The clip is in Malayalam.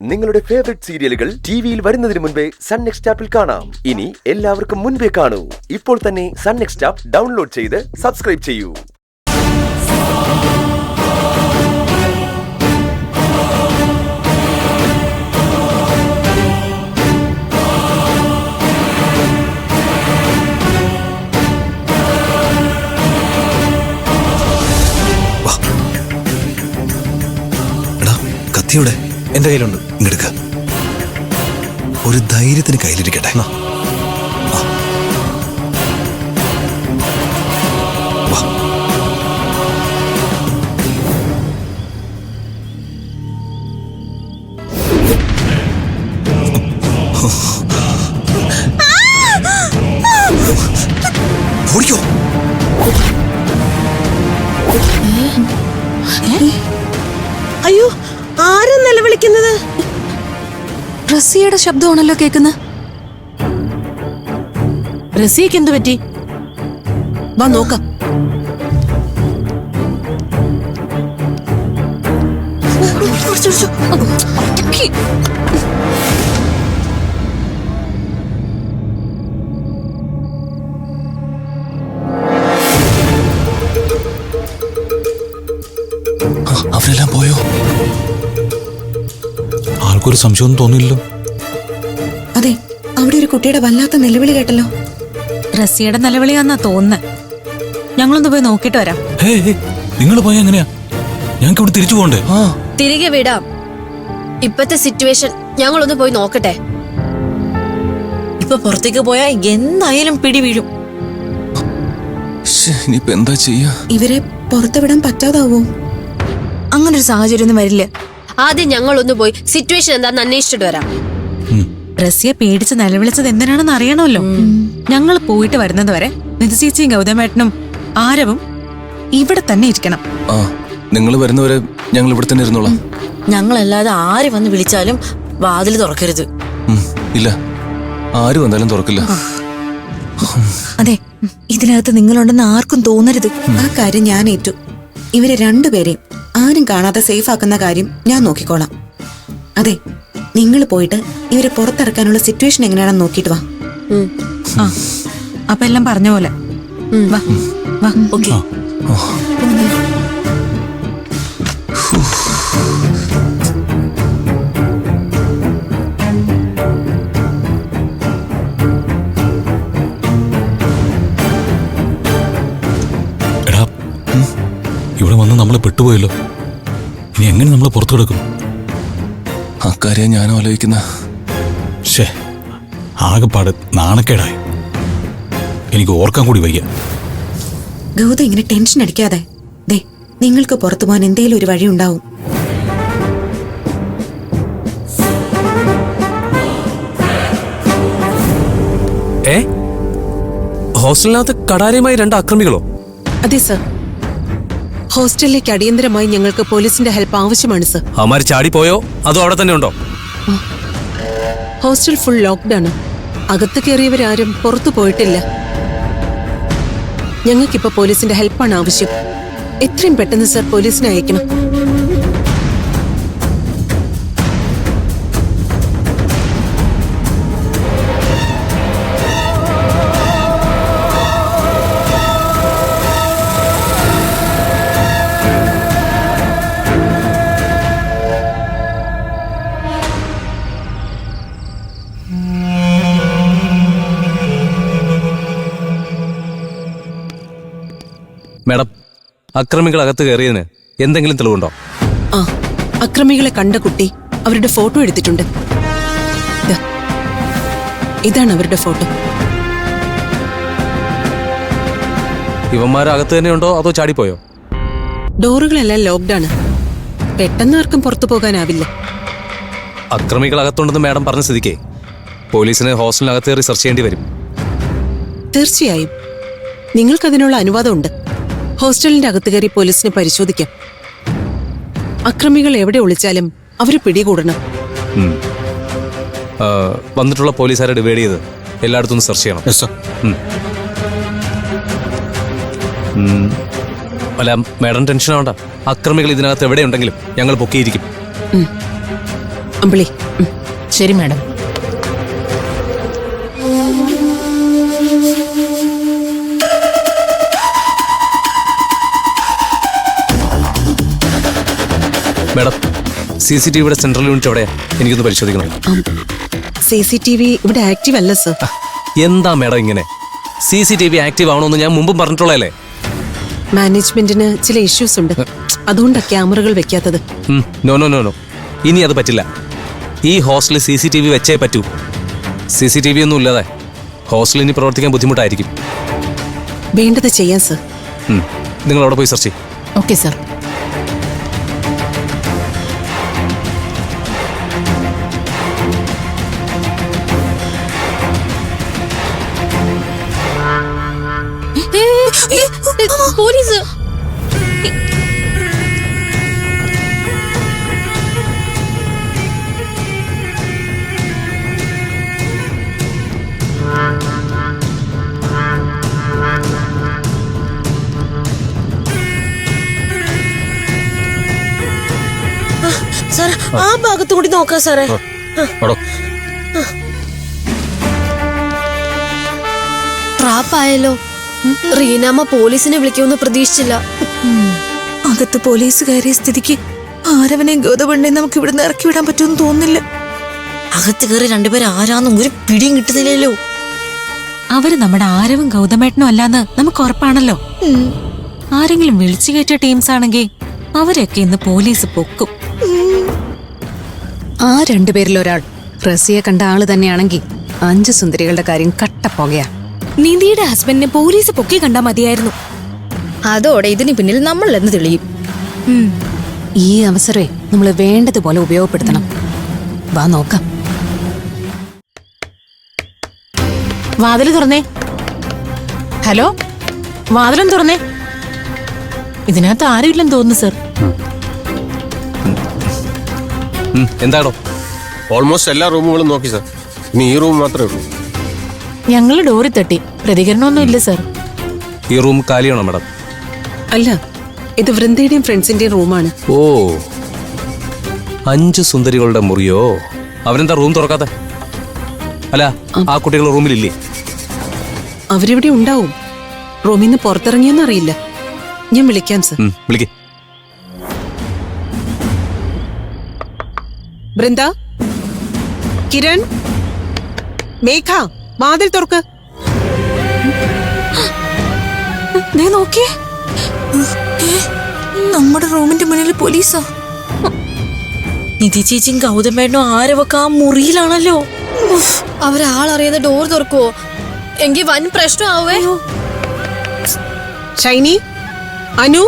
നിങ്ങളുടെ ഫേവറേറ്റ് സീരിയലുകൾ ടിവിയിൽ വരുന്നതിന് മുൻപേ സൺ നെക്സ്റ്റ് ആപ്പിൽ കാണാം. ഇനി എല്ലാവർക്കും മുൻപേ കാണൂ. ഇപ്പോൾ തന്നെ സൺ നെക്സ്റ്റ് ആപ്പ് ഡൗൺലോഡ് ചെയ്ത് സബ്സ്ക്രൈബ് ചെയ്യൂ. കത്തിയുടെ എന്റെ കയ്യിലുണ്ട്, ഇങ്ങെടുക്ക. ഒരു ധൈര്യത്തിന് കയ്യിലിരിക്കട്ടെ. ഓടിക്കോ. അയ്യോ, ആരാ നിലവിളിക്കുന്നത്? റസിയയുടെ ശബ്ദമാണല്ലോ കേൾക്കുന്നത്. റസിയക്ക് എന്തു പറ്റി? വാ നോക്കാം. അവരെല്ലാം പോയോ? ആൾക്കൊരു സംശയമൊന്നും തോന്നില്ലല്ലോ. അതെ, അവിടെ ഒരു കുട്ടിയുടെ വല്ലാത്ത നിലവിളി കേട്ടല്ലോ. റസിയുടെ നിലവിളിയാന്നാ തോന്നുന്നത്. ഞങ്ങളൊന്ന് പോയി നോക്കിട്ട് വരാം. നിങ്ങൾ പോയാ എങ്ങനെയാ? ഞങ്ങൾക്ക് ഇവിടെ തിരിച്ചു പോകണ്ടേ? തിരികെ വിടാം. ഇപ്പത്തെ സിറ്റുവേഷൻ ഞങ്ങളൊന്ന് പോയി നോക്കട്ടെ. ഇപ്പൊ പുറത്തേക്ക് പോയാ എന്തായാലും പിടി വീഴും. ഇനിയിപ്പോ എന്താ ചെയ്യാ? ഇവരെ പുറത്തുവിടാൻ പറ്റാതാവോ? അങ്ങനൊരു സാഹചര്യം ഒന്നും വരില്ല. ആദ്യം ഞങ്ങളൊന്ന് പോയി സിറ്റുവേഷൻ എന്താന്ന് അന്വേഷിച്ചിട്ട് വരാം. റസിയെ പേടിച്ച് നിലവിളിച്ചത് എന്തിനാണെന്ന് അറിയണമല്ലോ. ഞങ്ങൾ പോയിട്ട് വരുന്നത് വരെ നിധിചേച്ചിയും ഗൗതമേട്ടനും ആരവും ഇവിടെ തന്നെ ഇരിക്കണം. നിങ്ങൾ വരുന്നവരെ ഞങ്ങൾ ഇവിടെ തന്നെ ഇരുന്നോളാം. ഞങ്ങളല്ലാതെ ആര് വന്ന് വിളിച്ചാലും വാതിൽ തുറക്കരുത്. ഇല്ല, ആര് വന്നാലും തുറക്കില്ല. അതെ, ഇതിനകത്ത് നിങ്ങളുണ്ടെന്ന് ആർക്കും തോന്നരുത്. ആ കാര്യം ഞാൻ ഏറ്റു. ഇവരെ രണ്ടുപേരെയും ആരും കാണാതെ സേഫ് ആക്കുന്ന കാര്യം ഞാൻ നോക്കിക്കോളാം. അതെ, നിങ്ങൾ പോയിട്ട് ഇവരെ പുറത്തിറക്കാനുള്ള സിറ്റുവേഷൻ എങ്ങനെയാണെന്ന് നോക്കിട്ട് വാ. അപ്പൊ എല്ലാം പറഞ്ഞ പോലെ. എടാ, ഇവിടെ വന്ന് നമ്മളെ പെട്ടുപോയല്ലോ. ഇനി എങ്ങനെ നമ്മളെ പുറത്തു കിടക്കും? അക്കാര്യം ഞാനും ആലോചിക്കുന്ന. ആകെപ്പാട് നാണക്കേടായി. എനിക്ക് ഓർക്കാൻ കൂടി വയ്യ. ഗൗത ഇങ്ങനെ ടെൻഷൻ അടിക്കാതെ. ദേ, നിങ്ങൾക്ക് പുറത്തു പോകാൻ എന്തേലും ഒരു വഴി ഉണ്ടാവും. ഹോസ്റ്റലിനകത്ത് കടാരയുമായി 2 അക്രമികളോ? അതെ സർ, ഹോസ്റ്റലിലേക്ക് അടിയന്തരമായി ഞങ്ങൾക്ക് പോലീസിന്റെ ഹെൽപ്പ് ആവശ്യമാണ് സർ. അവന്മാര് ചാടിപ്പോയോ അതോ അവിടെ തന്നെ ഉണ്ടോ? ഹോസ്റ്റൽ ഫുൾ ലോക്ക്ഡ് ആണ്. അകത്ത് കയറിയവരാരും പുറത്തു പോയിട്ടില്ല. ഞങ്ങൾക്കിപ്പോ പോലീസിന്റെ ഹെൽപ്പാണ് ആവശ്യം. എത്രയും പെട്ടെന്ന് സർ പോലീസിനെ അയക്കണം. മാഡം, അക്രമികൾ അകത്ത് കയറിയതിന് എന്തെങ്കിലും തെളിവുണ്ടോ? അക്രമികളെ കണ്ട കുട്ടി അവരുടെ ഫോട്ടോ എടുത്തിട്ടുണ്ട്. ഇതാണ് അവരുടെ ഫോട്ടോ. ഇവന്മാർ അകത്ത് തന്നെ ഉണ്ടോ അതോ ചാടിപ്പോയോ? ഡോറുകളെല്ലാം ലോക്ക്ഡ് ആണ്. പെട്ടെന്ന് ആർക്കും പുറത്തു പോകാനാവില്ല. അക്രമികൾ അകത്തുണ്ടെന്ന് മാഡം പറഞ്ഞ സ്ഥിതിക്ക് പോലീസിന് ഹോസ്റ്റലിനകത്ത് കയറി സെർച്ച് ചെയ്യേണ്ടി വരും. തീർച്ചയായും നിങ്ങൾക്കതിനുള്ള അനുവാദമുണ്ട്. ഹോസ്റ്റലിന്റെ അകത്ത് കയറി പോലീസിനെ പരിശോധിക്കാം. അക്രമികൾ എവിടെ ഒളിച്ചാലും അവര് പിടികൂടണം. വന്നിട്ടുള്ള പോലീസുകാരെ ഡിവൈഡ് ചെയ്ത് എല്ലായിടത്തും സെർച്ച് ചെയ്യണം. അല്ല മാഡം, ടെൻഷൻ ആവണ്ട. അക്രമികൾ ഇതിനകത്ത് എവിടെയുണ്ടെങ്കിലും ഞങ്ങൾ പൊക്കിയിരിക്കും. അമ്പിളി ശരി മാഡം. മാഡം, CCTVയുടെ സെൻട്രൽ യൂണിറ്റ് എവിടെയാ? എനിക്കൊന്ന് പരിശോധിക്കണം. CCTV ഇവിടെ ആക്റ്റീവ് അല്ല സർ. എന്താ മാഡം ഇങ്ങനെ? CCTV ആക്റ്റീവ് ആവണമെന്ന് ഞാൻ മുമ്പും പറഞ്ഞിട്ടുള്ളതല്ലേ? മാനേജ്മെന്റിന് ചില ഇഷ്യൂസ് ഉണ്ട്, അതുകൊണ്ടാണ് ക്യാമറകൾ വെക്കാത്തത്. നോ നോ നോ നോ, ഇനി അത് പറ്റില്ല. ഈ ഹോസ്റ്റലിൽ CCTV വെച്ചേ പറ്റൂ. CCTV ഒന്നും ഇല്ലാതെ ഹോസ്റ്റലിൽ ഇനി പ്രവർത്തിക്കാൻ ബുദ്ധിമുട്ടായിരിക്കും. വേണ്ടത് ചെയ്യാൻ സർ. നിങ്ങൾ അവിടെ പോയി സെർച്ച് ചെയ്യും. Okay sir. പോലീസ്. സാർ, ആ ഭാഗത്തു കൂടി നോക്കാം സാറേ. ട്രാപ്പായല്ലോ. റീനാമ്മ പോലീസിനെ വിളിക്കുമെന്ന് പ്രതീക്ഷിച്ചില്ല. അകത്ത് പോലീസ് കയറിയ സ്ഥിതിക്ക് ആരവനെയും ഗൗതമണ്ണയും നമുക്ക് ഇവിടുന്ന് ഇറക്കി വിടാൻ പറ്റുമെന്ന് തോന്നുന്നില്ല. അകത്ത് കയറി രണ്ടുപേരും ആരാന്നും ഒരു പിടിയും കിട്ടുന്നില്ലല്ലോ. അവര് നമ്മുടെ ആരവും ഗൗതമേട്ടനും അല്ലാന്ന് നമുക്ക് ഉറപ്പാണല്ലോ. ആരെങ്കിലും വിളിച്ചു കയറ്റിയ ടീംസ് ആണെങ്കിൽ അവരൊക്കെ ഇന്ന് പോലീസ് പൊക്കും. ആ രണ്ടുപേരിൽ ഒരാൾ റസിയെ കണ്ട ആള് തന്നെയാണെങ്കിൽ 5 സുന്ദരികളുടെ കാര്യം കട്ടപ്പോകയാ. നിധിയുടെ ഹസ്ബൻഡിനെ പോലീസ് പൊക്കി കണ്ടാ മതിയായിരുന്നു. അതോടെ ഇതിന് പിന്നിൽ നമ്മളെന്ന് തെളിയും. ഈ അവസരമേ നമ്മൾ വേണ്ടതുപോലെ ഉപയോഗപ്പെടുത്തണം. വാ നോക്കാം. വാതില് തുറന്നേ. ഹലോ, വാതിലും തുറന്നേ. ഇതിനകത്ത് ആരുമില്ലെന്ന് തോന്നുന്നു സർ. എന്താണോ? ഓൾമോസ്റ്റ് എല്ലാ റൂമുകളും നോക്കി സാർ. ഇനി ഈ റൂം മാത്രമേ ഉള്ളൂ. ഞങ്ങൾ ഡോറി തട്ടി, പ്രതികരണമൊന്നും ഇല്ല സർ. ഈ റൂം കാലിയാണോ മാഡം? അല്ല, ഇത് വൃന്ദയുടെയും ഫ്രണ്ട്സിന്റെയും റൂമാണ്. ഓ, 5 സുന്ദരികളുടെ മുറിയോ? അവരെന്താ റൂം തുറക്കാതെ? അല്ല, ആ കുട്ടികൾ റൂമിലില്ലേ? അവരിവിടെ ഉണ്ടാവും. റൂമിൽ നിന്ന് പുറത്തിറങ്ങിയെന്ന് അറിയില്ല. ഞാൻ വിളിക്കാം സർ. വിളിക്കേ. ബൃന്ദ, കിരൺ, മേഘ, വാതിൽ തുറക്ക്. നോക്കിയേ, നമ്മുടെ റൂമിന്റെ മുന്നിൽ പോലീസോ? നിധി ചേച്ചിയും ഗൗതമേട്ടനും ആരവൊക്കെ ആ മുറിയിലാണല്ലോ. അവരാളറിയാതെ ഡോർ തുറക്കുവോ? എങ്കിൽ വൻ പ്രശ്നമാവേ. ഷൈനി, അനു,